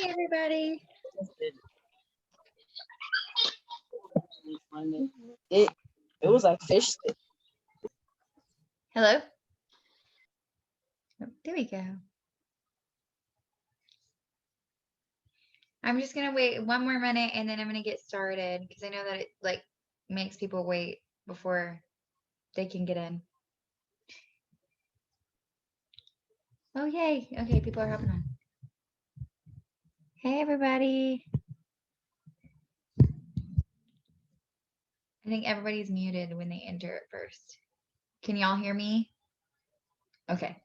everybody. It was like fish stick. Hello. Oh, there we go. I'm just gonna wait one more minute and then I'm gonna get started because I know that it like makes people wait before they can get in. Oh yay. Okay, people are hopping on. Hey everybody. I think everybody's muted when they enter at first. Can y'all hear me? Okay.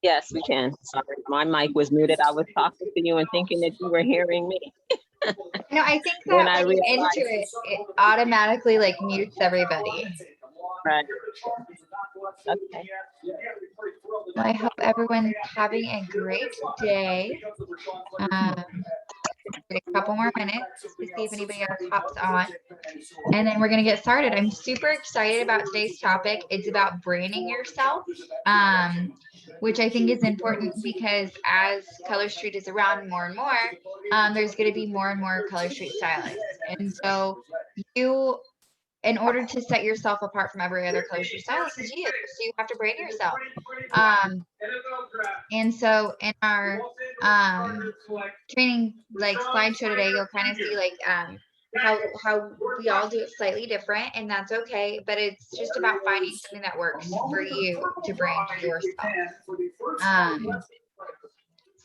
Yes, we can. Sorry, my mic was muted. I was talking to you and thinking that you were hearing me. No, I think Then that I when you realized- enter it, it automatically like mutes everybody. Right. Okay. Well, I hope everyone's having a great day. A couple more minutes to see if anybody else hops on, and then we're going to get started. I'm super excited about today's topic. It's about branding yourself, which I think is important because as Color Street is around more and more, there's going to be more and more Color Street stylists. And so you, in order to set yourself apart from every other Color Street stylist, is you. So you have to brand yourself. And so in our training like slideshow today, you'll kind of see like how we all do it slightly different, and that's okay, but it's just about finding something that works for you to brand yourself.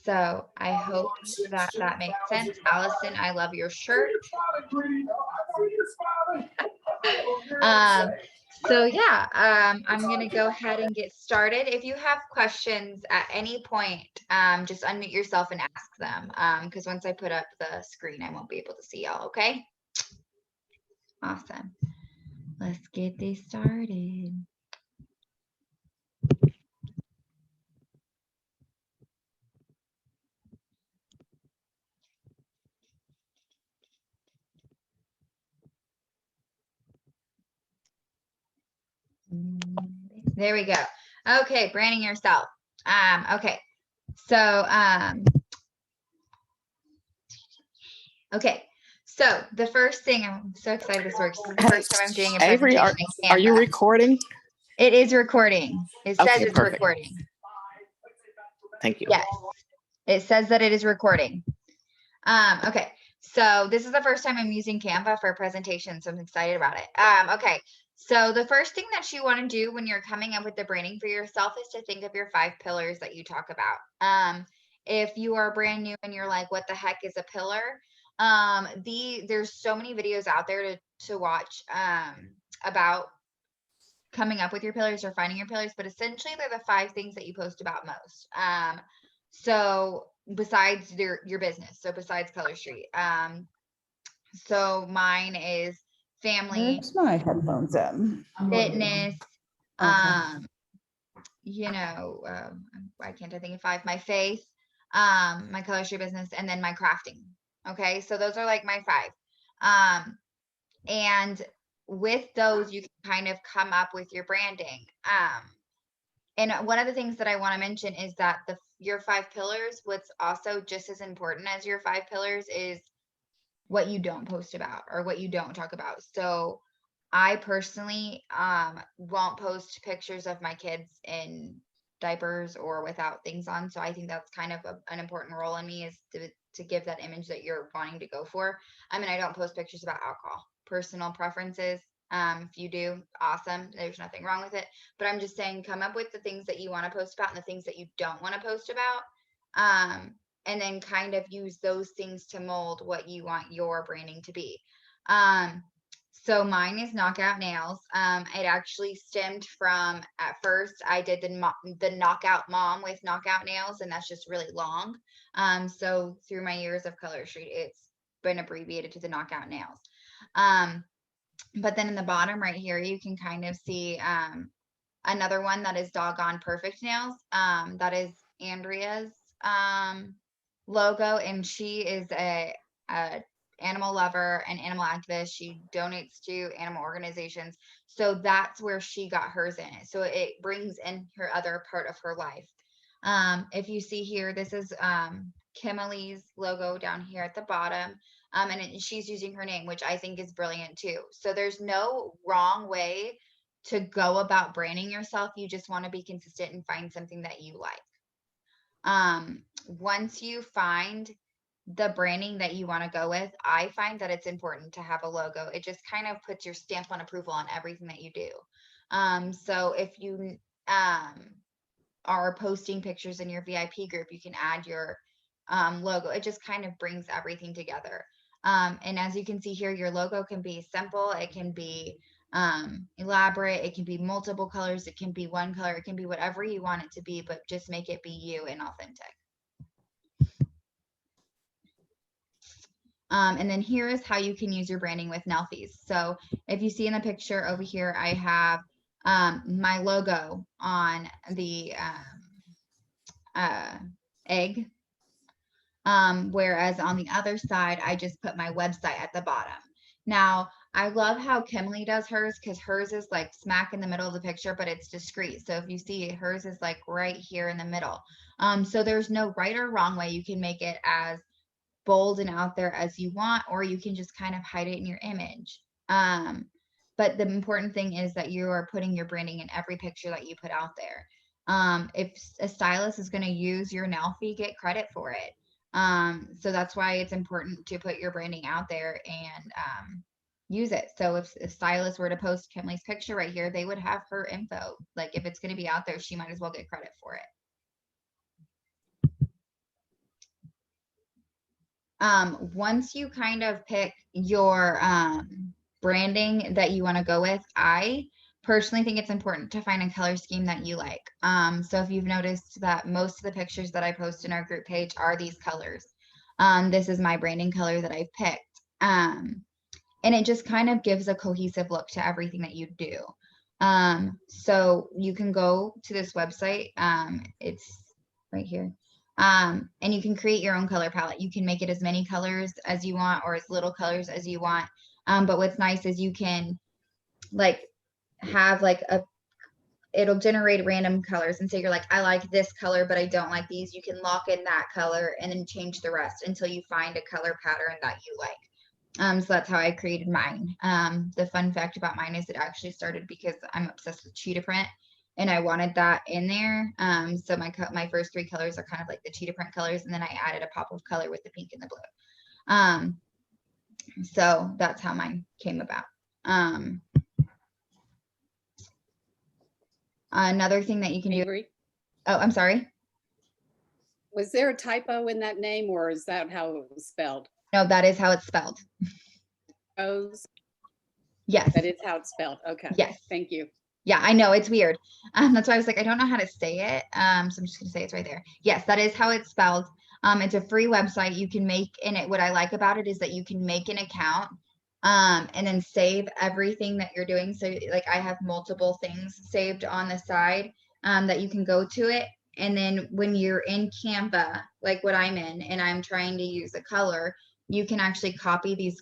So I hope that that makes sense. Allison, I love your shirt. So yeah, I'm gonna go ahead and get started. If you have questions at any point, just unmute yourself and ask them, because once I put up the screen, I won't be able to see y'all, okay? Awesome. Let's get this started. There we go. Okay, branding yourself. Okay, so okay, so the first thing, I'm so excited this works. This is the first time I'm doing a presentation Avery, in are you Canva. recording? It is recording. It says Okay, it's perfect. recording. Thank you. Yes, it says that it is recording. Okay, so this is the first time I'm using Canva for a presentation, so I'm excited about it. Okay, so the first thing that you want to do when you're coming up with the branding for yourself is to think of your 5 pillars that you talk about. If you are brand new and you're like, what the heck is a pillar? There's so many videos out there to watch about coming up with your pillars or finding your pillars, but essentially they're the 5 things that you post about most. So besides your business, so besides Color Street. So mine is family, Where's my headphones at? fitness, Okay. you know, I can't think of 5, my faith, my Color Street business, and then my crafting. Okay, so those are like my 5. And with those, you can kind of come up with your branding. And one of the things that I want to mention is that your 5 pillars, what's also just as important as your 5 pillars is what you don't post about or what you don't talk about. So I personally won't post pictures of my kids in diapers or without things on. So I think that's kind of an important role in me, is to give that image that you're wanting to go for. I mean, I don't post pictures about alcohol, personal preferences. If you do, awesome. There's nothing wrong with it. But I'm just saying, come up with the things that you want to post about and the things that you don't want to post about. And then kind of use those things to mold what you want your branding to be. So mine is Knockout Nails. It actually stemmed from, at first, I did the Knockout Mom with Knockout Nails, and that's just really long. So through my years of Color Street, it's been abbreviated to the Knockout Nails. But then in the bottom right here, you can kind of see another one that is Doggone Perfect Nails. That is Andrea's logo, and she is a animal lover and animal activist. She donates to animal organizations, so that's where she got hers in it. So it brings in her other part of her life. If you see here, this is Kimberly's logo down here at the bottom. She's using her name, which I think is brilliant too. So there's no wrong way to go about branding yourself. You just want to be consistent and find something that you like. Once you find the branding that you want to go with, I find that it's important to have a logo. It just kind of puts your stamp on approval on everything that you do. So if you are posting pictures in your VIP group, you can add your logo. It just kind of brings everything together. And as you can see here, your logo can be simple, it can be elaborate, it can be multiple colors, it can be one color, it can be whatever you want it to be, but just make it be you and authentic. And then here is how you can use your branding with Nelfies. So if you see in the picture over here, I have my logo on the egg. Whereas on the other side, I just put my website at the bottom. Now, I love how Kimberly does hers because hers is like smack in the middle of the picture, but it's discreet. So if you see, hers is like right here in the middle. So there's no right or wrong way. You can make it as bold and out there as you want, or you can just kind of hide it in your image. But the important thing is that you are putting your branding in every picture that you put out there. If a stylist is going to use your Nelfie, get credit for it. So that's why it's important to put your branding out there and use it. So if a stylist were to post Kimberly's picture right here, they would have her info. Like if it's going to be out there, she might as well get credit for it. Once you kind of pick your branding that you want to go with, I personally think it's important to find a color scheme that you like. So if you've noticed that most of the pictures that I post in our group page are these colors. This is my branding color that I've picked. And it just kind of gives a cohesive look to everything that you do. So you can go to this website. It's right here. And you can create your own color palette. You can make it as many colors as you want or as little colors as you want. But what's nice is you can like have like it'll generate random colors and say you're like, I like this color, but I don't like these. You can lock in that color and then change the rest until you find a color pattern that you like. So that's how I created mine. The fun fact about mine is it actually started because I'm obsessed with cheetah print and I wanted that in there. So my first three colors are kind of like the cheetah print colors, and then I added a pop of color with the pink and the blue. So that's how mine came about. Another thing that you can do. Avery, Oh, I'm sorry. was there a typo in that name, or is that how it was spelled? No, that is how it's spelled. Oh, Yes. that is how it's spelled. Okay. Yes. Thank you. Yeah, I know it's weird. That's why I was like, I don't know how to say it. So I'm just gonna say it's right there. Yes, that is how it's spelled. It's a free website. You can make in it. What I like about it is that you can make an account and then save everything that you're doing. So like I have multiple things saved on the side that you can go to it. And then when you're in Canva, like what I'm in, and I'm trying to use a color, you can actually copy these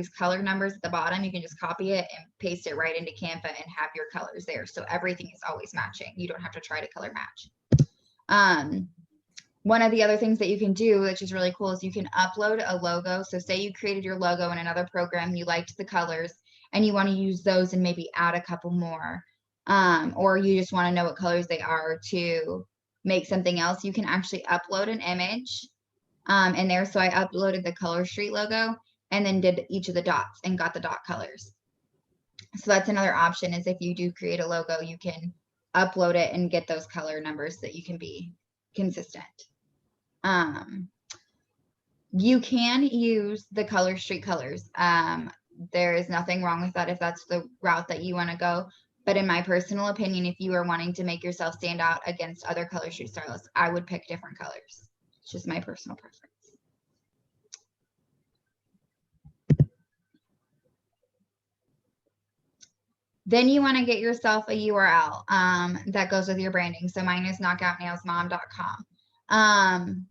color numbers at the bottom. You can just copy it and paste it right into Canva and have your colors there. So everything is always matching. You don't have to try to color match. One of the other things that you can do, which is really cool, is you can upload a logo. So say you created your logo in another program, you liked the colors and you want to use those and maybe add a couple more. Or you just want to know what colors they are to make something else. You can actually upload an image in there. So I uploaded the Color Street logo and then did each of the dots and got the dot colors. So that's another option, is if you do create a logo, you can upload it and get those color numbers so that you can be consistent. You can use the Color Street colors. There is nothing wrong with that if that's the route that you want to go. But in my personal opinion, if you are wanting to make yourself stand out against other Color Street stylists, I would pick different colors. It's just my personal preference. Then you want to get yourself a URL that goes with your branding. So mine is knockoutnailsmom.com.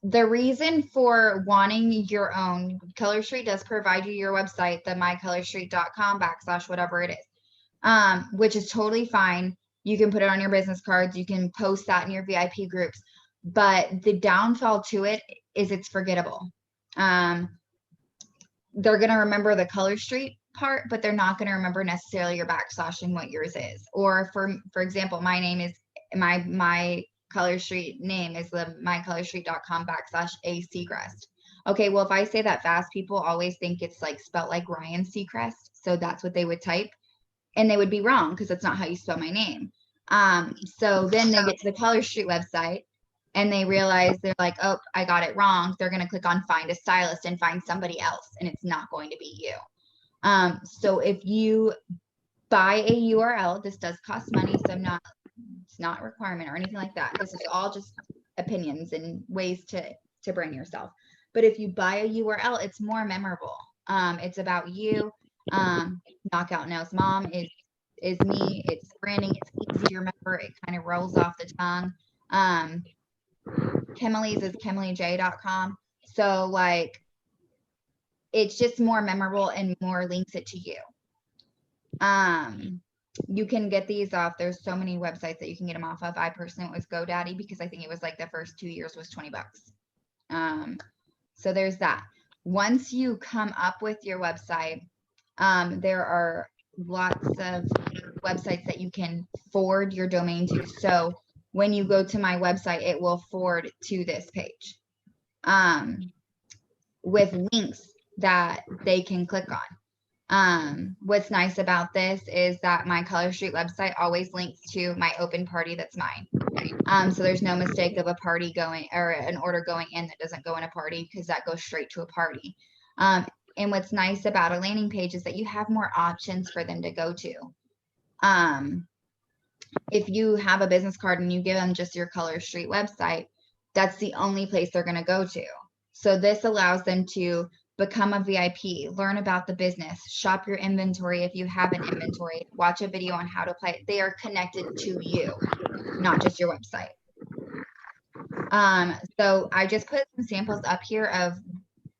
The reason for wanting your own, Color Street does provide you your website, the mycolorstreet.com / whatever it is, which is totally fine. You can put it on your business cards. You can post that in your VIP groups. but the downfall to it is it's forgettable. They're going to remember the Color Street part, but they're not going to remember necessarily your backslash and what yours is. Or for example, my name is my Color Street name is the mycolorstreet.com/A Seacrest. Okay, well, if I say that fast, people always think it's like spelled like Ryan Seacrest. So that's what they would type, and they would be wrong because that's not how you spell my name. So then they get to the Color Street website and they realize they're like, oh, I got it wrong. They're going to click on find a stylist and find somebody else, and it's not going to be you. So if you buy a URL, this does cost money. So it's not a requirement or anything like that. This is all just opinions and ways to bring yourself. But if you buy a URL, it's more memorable. It's about you. Knockout Nails Mom is me. It's branding. It's easy to remember. It kind of rolls off the tongue. Kemily's is KemilyJ.com. So like, it's just more memorable and more links it to you. You can get these off. There's so many websites that you can get them off of. I personally was GoDaddy because I think it was like the first 2 years was $20. So there's that. Once you come up with your website, there are lots of websites that you can forward your domain to. So when you go to my website, it will forward to this page with links that they can click on. What's nice about this is that my Color Street website always links to my open party that's mine. So there's no mistake of a party going or an order going in that doesn't go in a party, because that goes straight to a party. And what's nice about a landing page is that you have more options for them to go to. If you have a business card and you give them just your Color Street website, that's the only place they're going to go to. So this allows them to become a VIP, learn about the business, shop your inventory if you have an inventory, watch a video on how to apply it. They are connected to you, not just your website. So I just put some samples up here of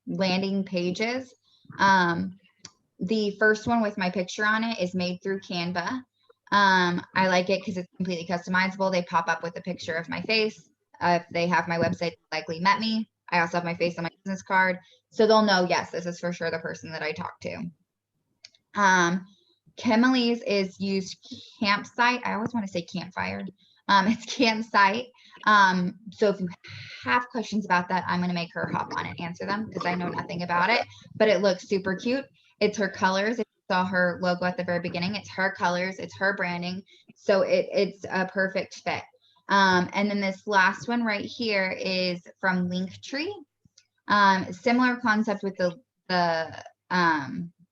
landing pages. The first one with my picture on it is made through Canva. I like it because it's completely customizable. They pop up with a picture of my face. If they have my website, they likely met me. I also have my face on my business card. So they'll know, yes, this is for sure the person that I talked to. Kemily's is used Campsite. I always want to say Campfire. It's Campsite. So if you have questions about that, I'm going to make her hop on and answer them because I know nothing about it, but it looks super cute. It's her colors. If you saw her logo at the very beginning, it's her colors, it's her branding. So it's a perfect fit. And then this last one right here is from Linktree. Similar concept with the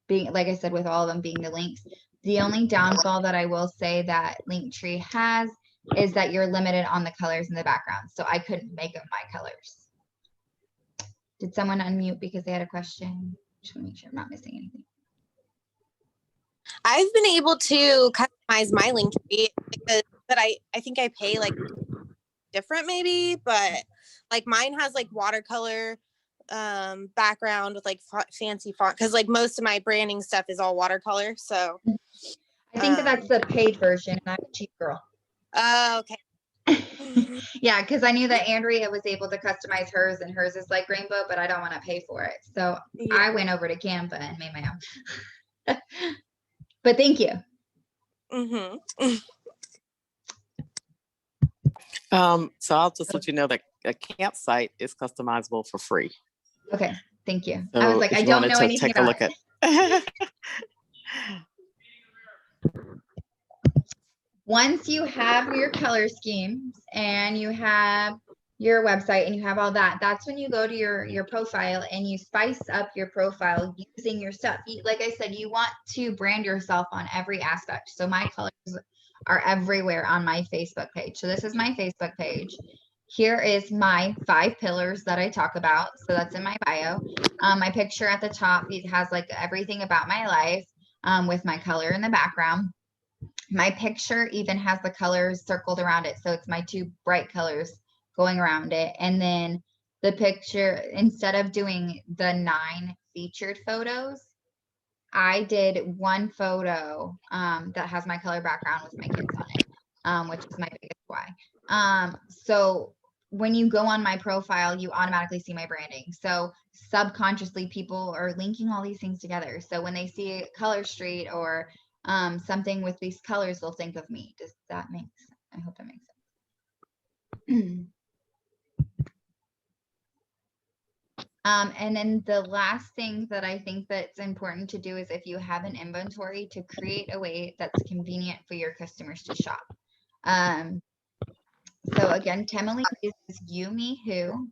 being, like I said, with all of them being the links. The only downfall that I will say that Linktree has is that you're limited on the colors in the background. So I couldn't make up my colors. Did someone unmute because they had a question? Just want to make sure I'm not missing anything. I've been able to customize my Linktree, but I think I pay like different maybe, but like mine has like watercolor background with like fancy font, because like most of my branding stuff is all watercolor. So I think that's the paid version, and I'm a cheap girl. Oh, okay. Yeah, because I knew that Andrea was able to customize hers, and hers is like rainbow, but I don't want to pay for it. So Yeah. I went over to Canva and made my own. But thank you. Mm-hmm. So I'll just let you know that a campsite is customizable for free. Okay, thank you. So I was like, if I you don't wanted know to anything take a about look it. at. Once you have your color schemes and you have your website and you have all that, that's when you go to your profile and you spice up your profile using your stuff. Like I said, you want to brand yourself on every aspect. So my colors are everywhere on my Facebook page. So this is my Facebook page. Here is my 5 pillars that I talk about. So that's in my bio. My picture at the top, it has like everything about my life with my color in the background. My picture even has the colors circled around it. So it's my 2 bright colors going around it. And then the picture, instead of doing the 9 featured photos, I did 1 photo that has my color background with my kids on it, which is my biggest why. So when you go on my profile, you automatically see my branding. So subconsciously people are linking all these things together. So when they see Color Street or something with these colors, they'll think of me. Does that make sense? I hope that makes sense. And then the last thing that I think that's important to do is if you have an inventory, to create a way that's convenient for your customers to shop. So again, Temily uses You, Me, Who.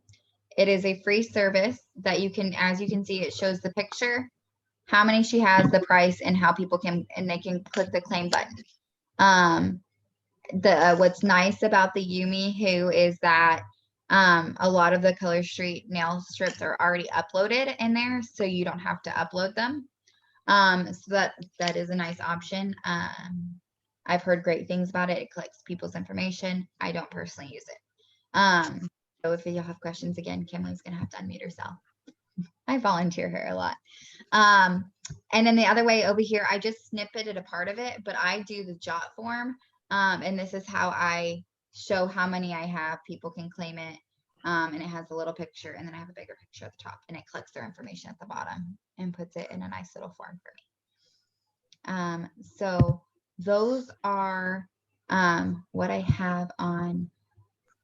It is a free service that you can, as you can see, it shows the picture, how many she has, the price, and how people can, and they can click the claim button. What's nice about the You, Me, Who is that a lot of the Color Street nail strips are already uploaded in there, so you don't have to upload them. So that is a nice option. I've heard great things about it. It collects people's information. I don't personally use it. So if you have questions, again, Kimberly's gonna have to unmute herself. I volunteer her a lot. And then the other way over here, I just snippeted a part of it, but I do the jot form. And this is how I show how many I have. People can claim it. And it has a little picture, and then I have a bigger picture at the top, and it collects their information at the bottom and puts it in a nice little form for me. So those are what I have on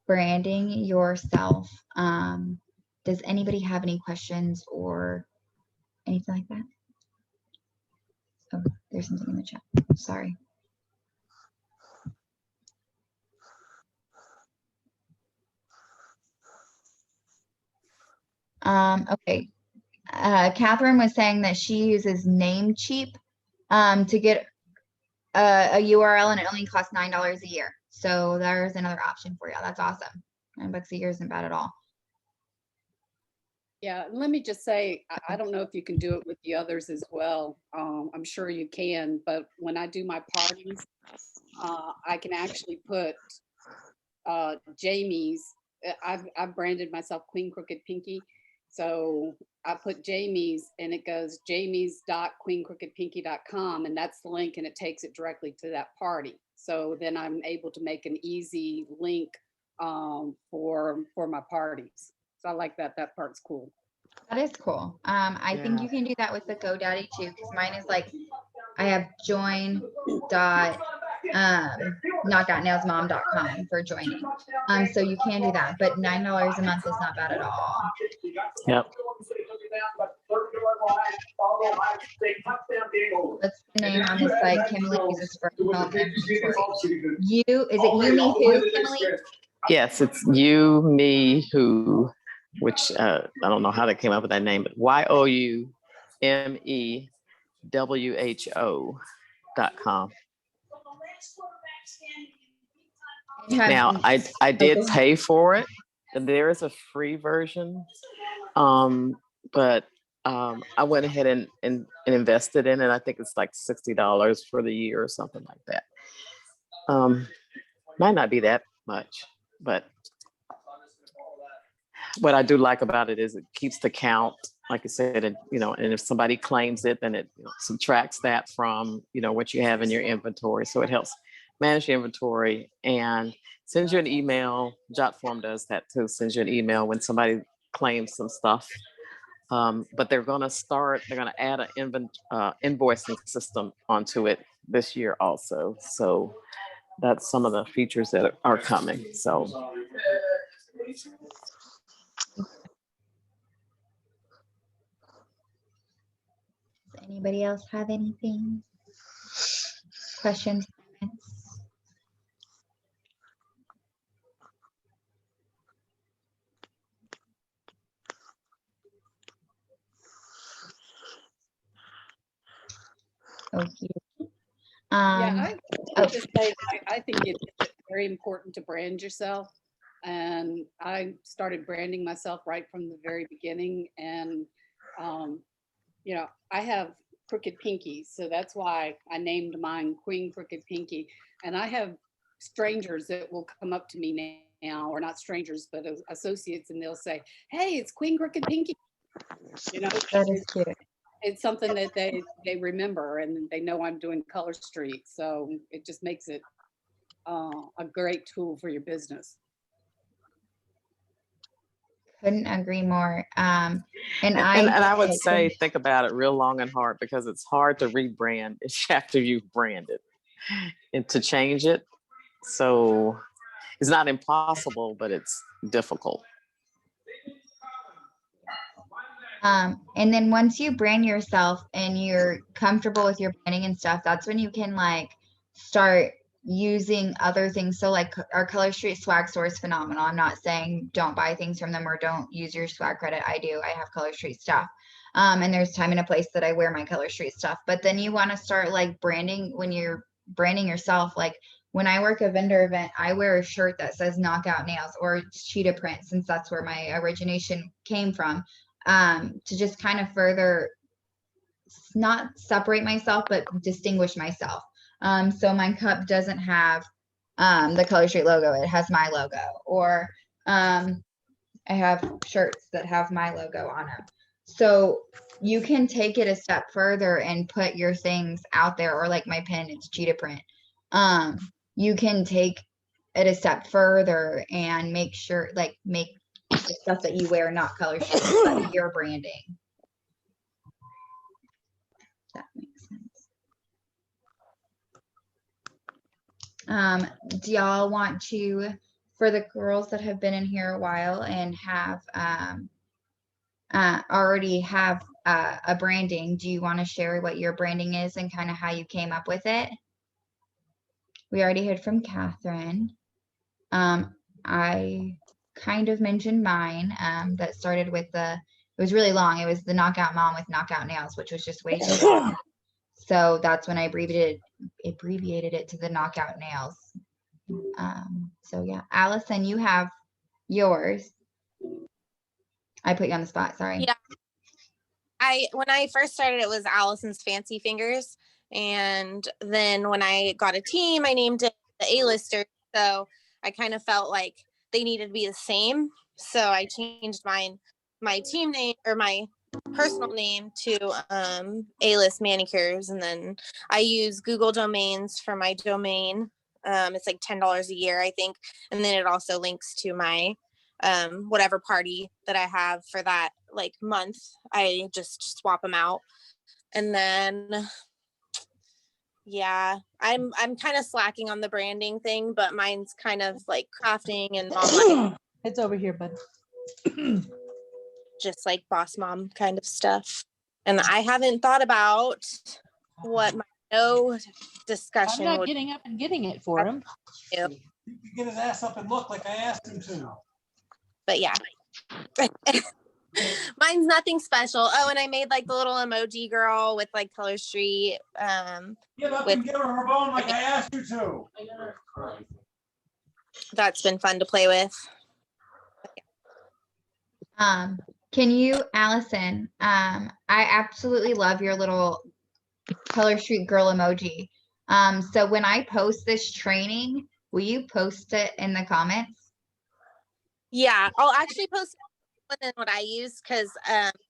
branding yourself. Does anybody have any questions or anything like that? Oh, there's something in the chat. Sorry. Okay. Catherine was saying that she uses Namecheap to get a URL, and it only costs $9 a year. So there's another option for you. That's awesome. $9 a year isn't bad at all. Yeah, let me just say, I don't know if you can do it with the others as well. I'm sure you can, but when I do my parties, I can actually put Jamie's. I've branded myself Queen Crooked Pinky. So I put Jamie's, and it goes jamies.queencrookedpinky.com, and that's the link, and it takes it directly to that party. So then I'm able to make an easy link for my parties. So I like that. That part's cool. That is cool. I think you can do that with the GoDaddy too, because mine is like, I have knockoutnailsmom.com for joining. So you can do that, but $9 a month is not bad at all. Yep. What's the name on this site? Kimberly uses for home inventory. You, is it You, Me, Who, Kimberly? Yes, it's You, Me, Who, which I don't know how they came up with that name, but YOUMEWHO.com. Now, I did pay for it. And there is a free version, but I went ahead and invested in it. I think it's like $60 for the year or something like that. Might not be that much, but what I do like about it is it keeps the count, like I said, and and if somebody claims it, then it subtracts that from what you have in your inventory. So it helps manage your inventory and sends you an email. Jotform does that too. Sends you an email when somebody claims some stuff. But they're going to add an invoicing system onto it this year also. So that's some of the features that are coming. So. Does anybody else have anything? Questions? Comments? Okay. Yeah, I just say I think it's very important to brand yourself. And I started branding myself right from the very beginning. And, I have crooked pinky. So that's why I named mine Queen Crooked Pinky. And I have strangers that will come up to me now, or not strangers, but associates, and they'll say, "Hey, it's Queen Crooked Pinky." That is cute. It's something that they remember, and they know I'm doing Color Street. So it just makes it a great tool for your business. Couldn't agree more. And And I I would like say, think about it real long and hard, because it's hard to rebrand after you've branded and to change it. So it's not impossible, but it's difficult. And then once you brand yourself and you're comfortable with your branding and stuff, that's when you can like start using other things. So like our Color Street swag store is phenomenal. I'm not saying don't buy things from them or don't use your swag credit. I do. I have Color Street stuff. And there's time and a place that I wear my Color Street stuff. But then you want to start like branding when you're branding yourself. Like when I work a vendor event, I wear a shirt that says Knockout Nails or cheetah print, since that's where my origination came from. To just kind of further not separate myself, but distinguish myself. So my cup doesn't have the Color Street logo, it has my logo. Or I have shirts that have my logo on them. So you can take it a step further and put your things out there, or like my pen, it's cheetah print. You can take it a step further and make sure, like, make the stuff that you wear not Color Street, but your branding. That makes sense. Do y'all want to, for the girls that have been in here a while and have already have a branding, do you want to share what your branding is and kind of how you came up with it? We already heard from Catherine. I kind of mentioned mine, that started with it was really long. It was the Knockout Mom with Knockout Nails, which was just way too long. So that's when I abbreviated it to the Knockout Nails. So yeah, Allison, you have yours. I put you on the spot, sorry. Yeah. When I first started, it was Allison's Fancy Fingers. And then when I got a team, I named it the A-Lister. So I kind of felt like they needed to be the same. So I changed my team name, or my personal name, to A-List Manicures. And then I use Google Domains for my domain. It's like $10 a year, I think. And then it also links to my whatever party that I have for that like month. I just swap them out. And then yeah, I'm kind of slacking on the branding thing, but mine's kind of like crafting and online, It's over here, bud. just like boss mom kind of stuff. And I haven't thought about what my I'm discussion not would getting up and getting it for him. do. You can get his ass up and look like I asked him to. But yeah. Mine's nothing special. Oh, and I made like the little emoji girl with like Color Street. Get up and give her her bone like I asked you to. That's been fun to play with. Can you, Allison, I absolutely love your little Color Street girl emoji. So when I post this training, will you post it in the comments? Yeah, I'll actually post than what I use, because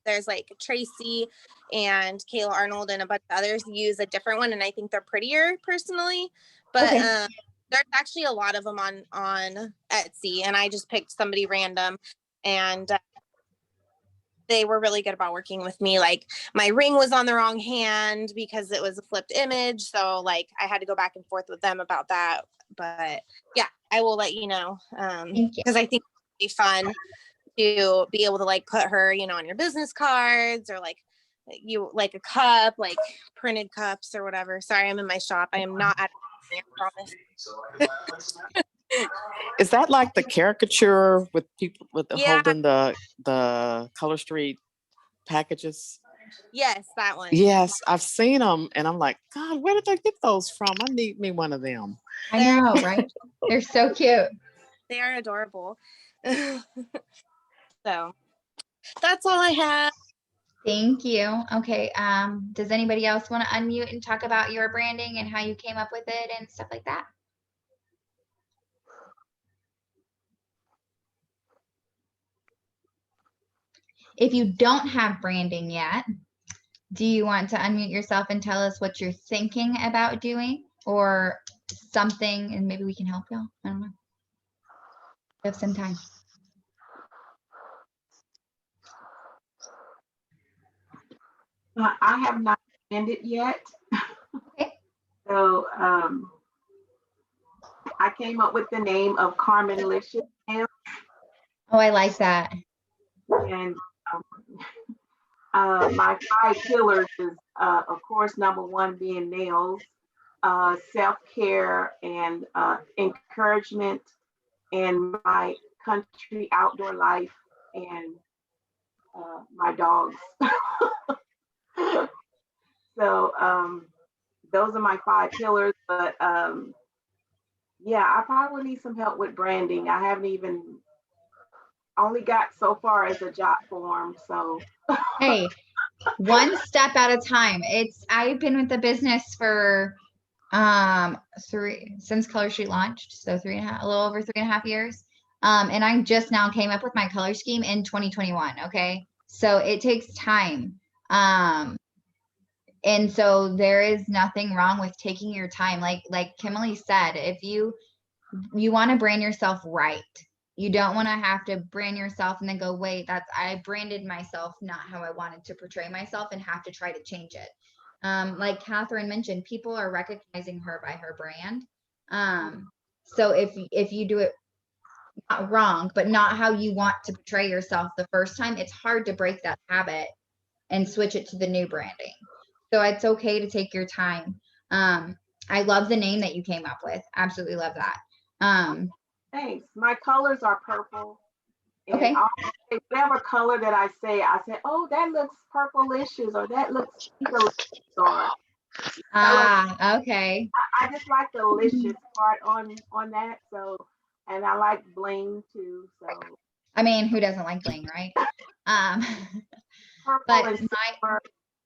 there's like Tracy and Kayla Arnold and a bunch of others use a different one, and I think they're prettier personally. But Okay. There's actually a lot of them on Etsy, and I just picked somebody random, and they were really good about working with me. Like my ring was on the wrong hand because it was a flipped image, so like I had to go back and forth with them about that. But yeah, I will let you know, Thank you. because I think it'd be fun to be able to like put her, on your business cards, or like like a cup, like printed cups or whatever. Sorry, I'm in my shop. I am not at I promise. Is that like the caricature with people with Yeah. holding the Color Street packages? Yes, that one. Yes, I've seen them, and I'm like, God, where did they get those from? I need me one of them. I know, right? They're so cute. They are adorable. So that's all I have. Thank you. Okay. Does anybody else want to unmute and talk about your branding and how you came up with it and stuff like that? If you don't have branding yet, do you want to unmute yourself and tell us what you're thinking about doing or something, and maybe we can help y'all? I don't know. We have some time. I have not ended yet. Okay. So I came up with the name of Carmen Licious Nails, Oh, I like that. and my 5 pillars is, of course, number 1 being nails, self-care, and encouragement, and my country outdoor life, and my dogs. So those are my 5 pillars. But yeah, I probably need some help with branding. I haven't even only got so far as a job form. So Hey, one step at a time. I've been with the business for since Color Street launched, so 3.5, a little over 3.5 years. And I just now came up with my color scheme in 2021. Okay, so it takes time. And so there is nothing wrong with taking your time. Like Kimberly said, if you want to brand yourself right, you don't want to have to brand yourself and then go, wait, I branded myself not how I wanted to portray myself, and have to try to change it. Like Catherine mentioned, people are recognizing her by her brand. So if you do it not wrong, but not how you want to portray yourself the first time, it's hard to break that habit and switch it to the new branding. So it's okay to take your time. I love the name that you came up with. Absolutely love that. thanks. My colors are purple. And Okay. whatever color that I say, oh, that looks purplicious, or that looks pinkalicious, or Okay. I just like the licious part on that. So, and I like bling too. So I mean, who doesn't like bling, right? purple But and silver,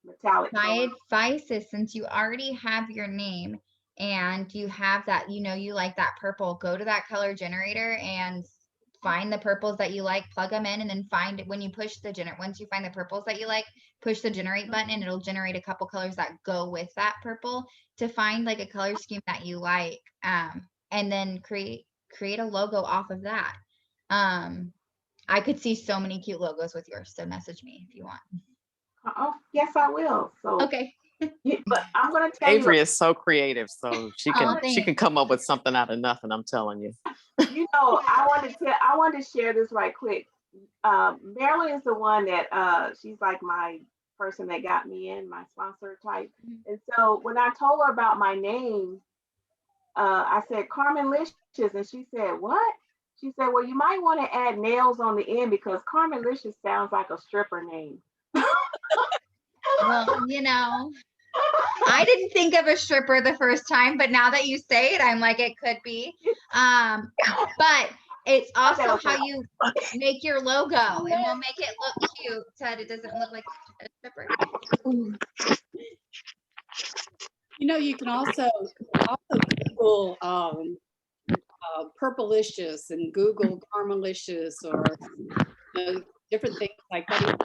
metallic my color. advice is, since you already have your name and you have that, you like that purple, go to that color generator and find the purples that you like, plug them in, and then find when you push once you find the purples that you like, push the generate button, and it'll generate a couple colors that go with that purple to find like a color scheme that you like, and then create a logo off of that. I could see so many cute logos with yours, so message me if you want. Oh, yes, I will. So Okay. but I'm gonna tell Avery you. is so creative, so she can thanks. come up with something out of nothing. I'm telling you. I wanted to share this right quick. Marilyn is the one that she's like my person that got me in, my sponsor type. And so when I told her about my name, I said Carmen Licious, and she said, "What?" She said, "Well, you might want to add nails on the end, because Carmen Licious sounds like a stripper name." Well, I didn't think of a stripper the first time, but now that you say it, I'm like, it could be. But it's also how you make your logo, and we'll make it look cute so that it doesn't look like a stripper. You can also Google Purplicious and Google Carmelicious, or different things like that.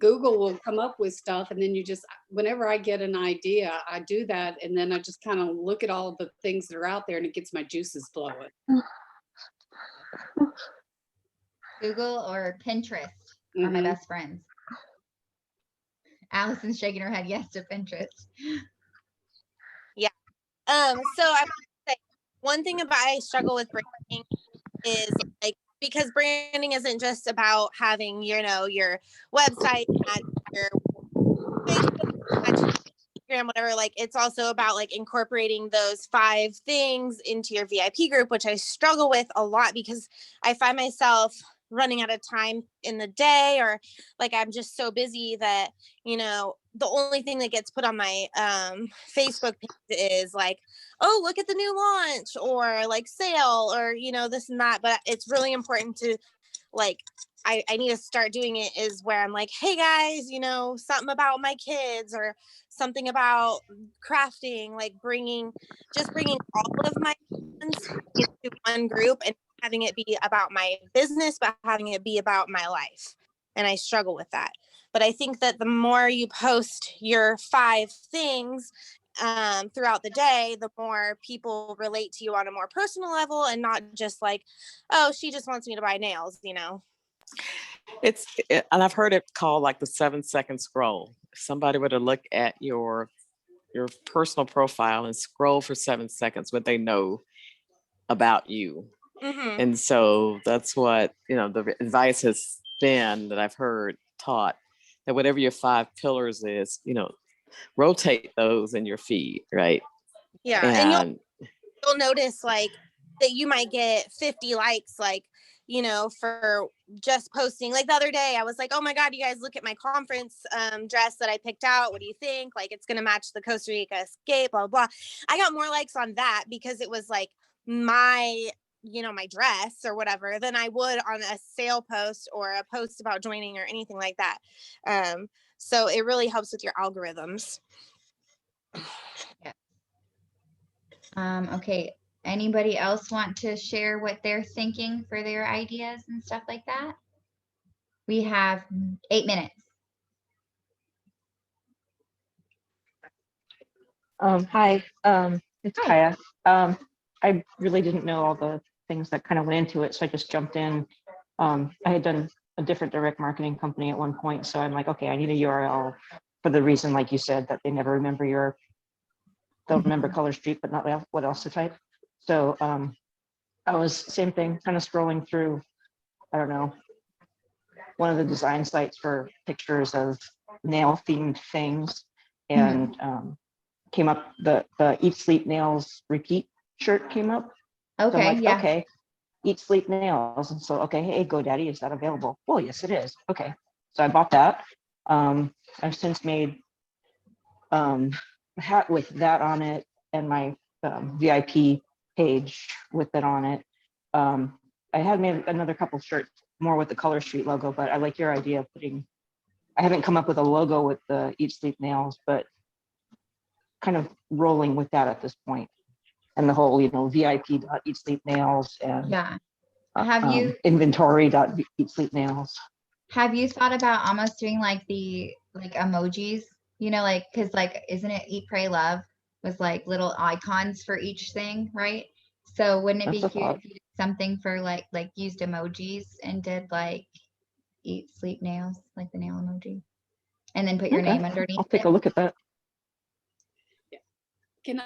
Google will come up with stuff, and then whenever I get an idea, I do that, and then I just kind of look at all the things that are out there, and it gets my juices flowing. Google or Pinterest are my best friends. Allison's shaking her head yes to Pinterest. So I would say one thing about I struggle with branding is like, because branding isn't just about having, your website, your Facebook, Instagram, whatever. Like, it's also about like incorporating those 5 things into your VIP group, which I struggle with a lot because I find myself running out of time in the day, or like I'm just so busy that the only thing that gets put on my Facebook page is like, oh, look at the new launch, or like sale, or this and that. But it's really important to like, I need to start doing it, is where I'm like, hey guys, something about my kids, or something about crafting, like bringing all of my friends into one group and having it be about my business, but having it be about my life. And I struggle with that. But I think that the more you post your 5 things throughout the day, the more people relate to you on a more personal level, and not just like, oh, she just wants me to buy nails, And I've heard it called like the 7-second scroll. If somebody were to look at your personal profile and scroll for 7 seconds, what they know about you. Mm-hmm. And so that's what, the advice has been that I've heard taught, that whatever your 5 pillars is, rotate those in your feed, right? Yeah. And And you'll notice like that you might get 50 likes, like, for just posting. Like the other day, I was like, oh my God, you guys look at my conference dress that I picked out. What do you think? Like, it's going to match the Costa Rica Escape, blah, blah. I got more likes on that because it was like my dress or whatever than I would on a sale post or a post about joining or anything like that. So it really helps with your algorithms. Okay. Anybody else want to share what they're thinking for their ideas and stuff like that? We have 8 minutes. Hi, it's Hi. Kaya. I really didn't know all the things that kind of went into it, so I just jumped in. I had done a different direct marketing company at one point, so I'm like, okay, I need a URL for the reason, like you said, that they never remember they'll remember Color Street, but not what else to type. So I was same thing, kind of scrolling through, I don't know, one of the design sites for pictures of nail themed things, and came up, the Eat Sleep Nails repeat shirt came up. So Okay. I'm like, Yeah. okay, Eat Sleep Nails. And so, okay, hey, GoDaddy, is that available? Oh, yes, it is. Okay. So I bought that. I've since made a hat with that on it and my VIP page with it on it. I had made another couple shirts more with the Color Street logo, but I like your idea of I haven't come up with a logo with the Eat Sleep Nails, but kind of rolling with that at this point. And the whole, VIP.eatsleepnails and Yeah. Have you inventory.eatsleepnails. Have you thought about almost doing like emojis, cause isn't it Eat, Pray, Love was like little icons for each thing, right? So wouldn't it be That's a cute thought. if you did something for like used emojis and did like Eat, Sleep, Nails, like the nail emoji, and then put your Okay, name underneath I'll take it? a look at that. Can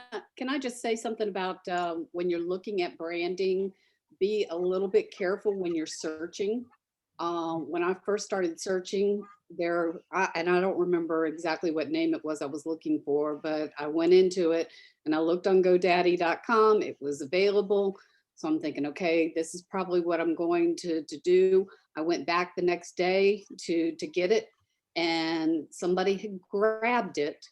I just say something about when you're looking at branding, be a little bit careful when you're searching. When I first started searching and I don't remember exactly what name it was I was looking for, but I went into it and I looked on GoDaddy.com. It was available. So I'm thinking, okay, this is probably what I'm going to do. I went back the next day to get it, and somebody had grabbed it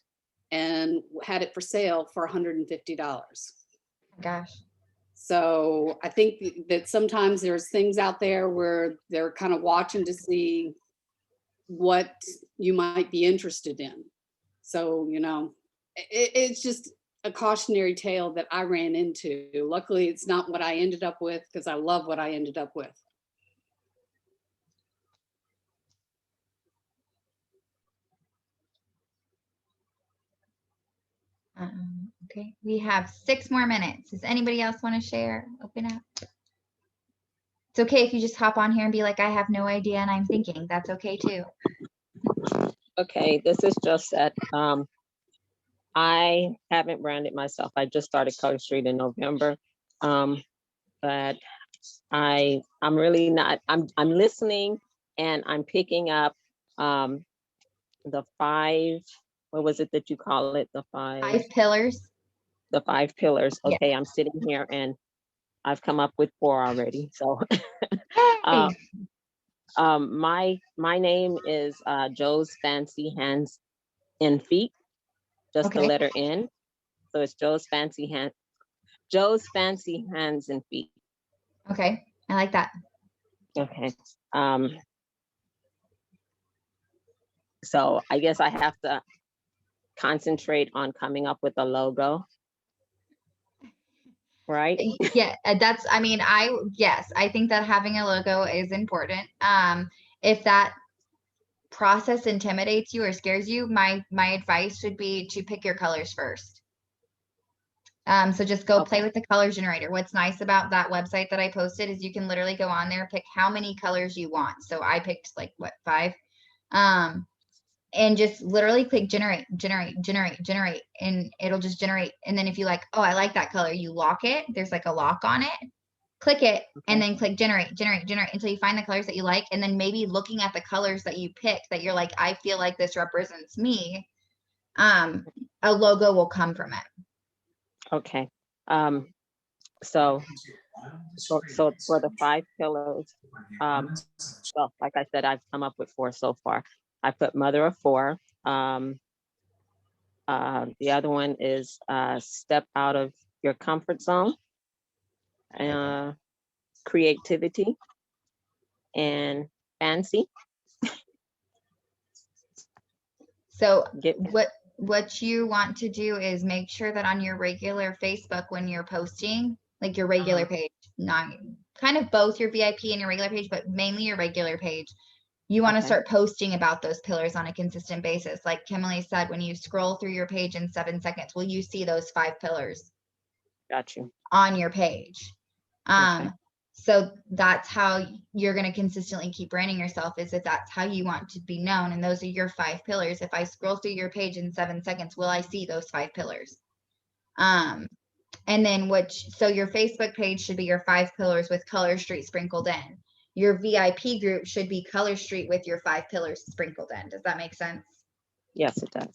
and had it for sale for $150. Gosh. So I think that sometimes there's things out there where they're kind of watching to see what you might be interested in. So, it's just a cautionary tale that I ran into. Luckily, it's not what I ended up with, because I love what I ended up with. Okay, we have 6 more minutes. Does anybody else want to share? Open up. It's okay if you just hop on here and be like, I have no idea and I'm thinking. That's okay too. Okay, this is just that I haven't branded myself. I just started Color Street in November. But I'm really not, I'm listening, and I'm picking up the 5, what was it that you call it? The 5 pillars. The 5 pillars. Yeah. Okay, I'm sitting here and I've come up with 4 already. So my name is Joe's Fancy Hands and Feet, just the Okay. letter N. So it's Joe's Fancy Hands and Feet. Okay, I like that. Okay. So I guess I have to concentrate on coming up with a logo, right? Yeah, yes, I think that having a logo is important. If that process intimidates you or scares you, my advice would be to pick your colors first. So just go play Okay. with the color generator. What's nice about that website that I posted is you can literally go on there, pick how many colors you want. So I picked like what, 5? And just literally click generate, and it'll just generate. And then if you like, oh, I like that color, you lock it. There's like a lock on it. Click it and then click generate until you find the colors that you like. And then maybe looking at the colors that you pick that you're like, I feel like this represents me. A logo will come from it. Okay. So for the 5 pillars, well, like I said, I've come up with 4 so far. I put mother of 4. The other one is step out of your comfort zone, creativity, and fancy. So Get what you want to do is make sure that on your regular Facebook, when you're posting, like your regular page, not kind of both your VIP and your regular page, but mainly your regular page, you want to Okay. start posting about those pillars on a consistent basis. Like Kimberly said, when you scroll through your page in 7 seconds, will you see those 5 pillars Got you. on your page? Okay. So that's how you're going to consistently keep branding yourself, is if that's how you want to be known. And those are your 5 pillars. If I scroll through your page in 7 seconds, will I see those 5 pillars? And then so your Facebook page should be your 5 pillars with Color Street sprinkled in. Your VIP group should be Color Street with your 5 pillars sprinkled in. Does that make sense? Yes, it does.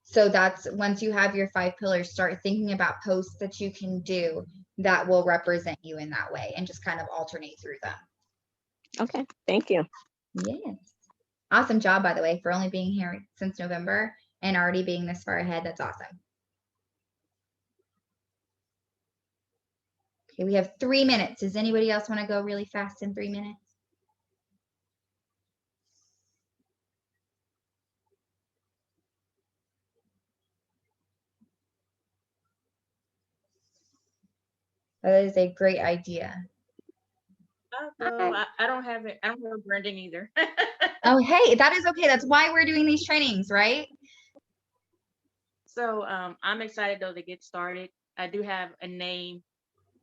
So that's, once you have your 5 pillars, start thinking about posts that you can do that will represent you in that way, and just kind of alternate through them. Okay, thank you. Yes. Awesome job, by the way, for only being here since November and already being this far ahead. That's awesome. Okay, we have 3 minutes. Does anybody else want to go really fast in 3 minutes? That is a great idea. I don't have it. I don't have branding either. Oh, hey, that is okay. That's why we're doing these trainings, right? So I'm excited though to get started. I do have a name,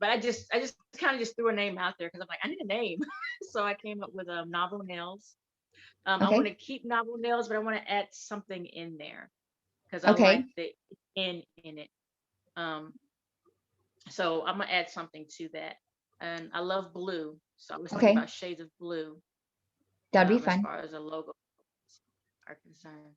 but I just kind of just threw a name out there because I'm like, I need a name. So I came up with Novel Nails. I Okay. want to keep Novel Nails, but I want to add something in there because I Okay. like the N in it. So I'm gonna add something to that. And I love blue, so I was thinking Okay. about shades of blue. That'd be As fun. far as a logo are concerned.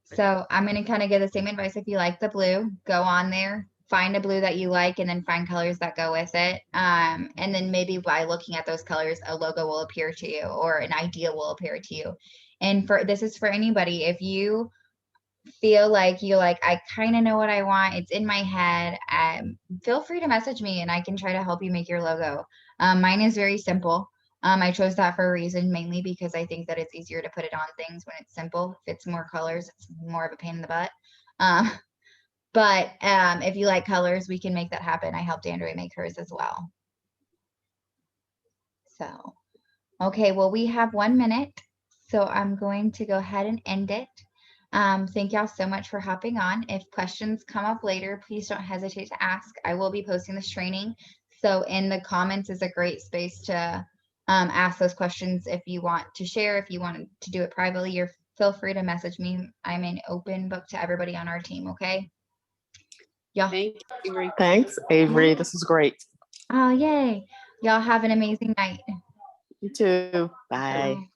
So I'm going to kind of give the same advice. If you like the blue, go on there, find a blue that you like, and then find colors that go with it. And then maybe by looking at those colors, a logo will appear to you, or an idea will appear to you. And this is for anybody. If you feel like I kind of know what I want, it's in my head, feel free to message me and I can try to help you make your logo. Mine is very simple. I chose that for a reason, mainly because I think that it's easier to put it on things when it's simple. If it's more colors, it's more of a pain in the butt. But if you like colors, we can make that happen. I helped Andrea make hers as well. So, okay, well, we have 1 minute, so I'm going to go ahead and end it. Thank y'all so much for hopping on. If questions come up later, please don't hesitate to ask. I will be posting this training, so in the comments is a great space to ask those questions. If you want to share, if you want to do it privately, or feel free to message me. I'm an open book to everybody on our team. Okay. Y'all. Thank you, Avery. Thanks, Avery. This is great. Oh, yay. Y'all have an amazing night. You too. Bye. Bye.